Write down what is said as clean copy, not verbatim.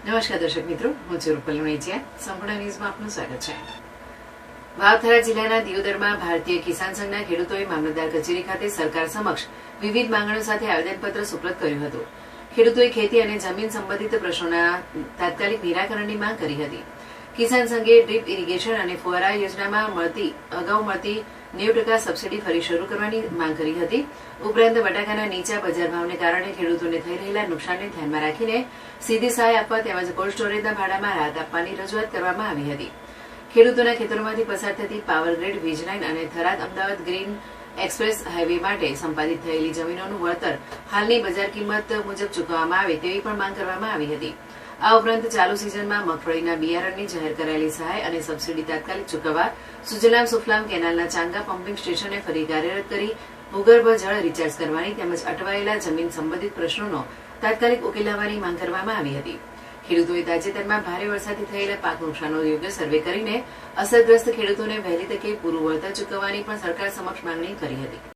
નમસ્કાર દર્શક મિત્રો, હું છું રૂપલ લુણીચિયા. સંપૂર્ણ ન્યૂઝમાં આપનું સ્વાગત છે. વાવથરા જિલ્લાના દિયોદરમાં ભારતીય કિસાન સંઘના ખેડૂતોએ મામલતદાર કચેરી ખાતે સરકાર સમક્ષ વિવિધ માંગણીઓ સાથે આવેદનપત્ર સુપ્રત કર્યું હતું. ખેડૂતોએ ખેતી અને જમીન સંબંધિત પ્રશ્નોના તાત્કાલિક નિરાકરણની માંગ કરી હતી. કિસાન સંઘે ડ્રીપ ઇરિગેશન અને ફુવારા યોજનામાં અગાઉ મળતી 90% સબસિડી ફરી શરૂ કરવાની માંગ કરી હતી. ઉપરાંત બટાકાના નીચા બજાર ભાવને કારણે ખેડૂતોને થઈ રહેલા નુકસાનને ધ્યાનમાં રાખીને સીધી સહાય આપવા તેમજ કોલ્ડ સ્ટોરેજના ભાડામાં રાહત આપવાની રજૂઆત કરવામાં આવી હતી. ખેડૂતોના ખેતરોમાંથી પસાર થતી પાવર ગ્રીડ વીજ લાઇન અને Tharad Ahmedabad green express highway માટે સંપાદિત થયેલી જમીનોનું વળતર હાલની બજાર કિંમત મુજબ ચૂકવવામાં આવે તેવી પણ માંગ કરવામાં આવી હતી. આ ઉપરાંત ચાલુ સિઝનમાં મગફળીના બિયારણની જાહેર કરાયેલી સહાય અને સબસિડી તાત્કાલિક ચૂકવવા, સુજલામ સુફલામ કેનાલના ચાંગા પમ્પિંગ સ્ટેશને ફરી કાર્યરત કરી ભૂગર્ભ જળ રિચાર્જ કરવાની તેમજ અટવાયેલા જમીન સંબંધિત પ્રશ્નોનો તાત્કાલિક ઉકેલ લાવવાની માંગ કરવામાં આવી હતી. ખેડૂતોએ તાજેતરમાં ભારે વરસાદથી થયેલા પાક નુકસાનનો યોગ્ય સર્વે કરીને અસરગ્રસ્ત ખેડૂતોને વહેલી તકે પૂરું વળતર ચૂકવવાની પણ સરકાર સમક્ષ માંગણી કરી હતી.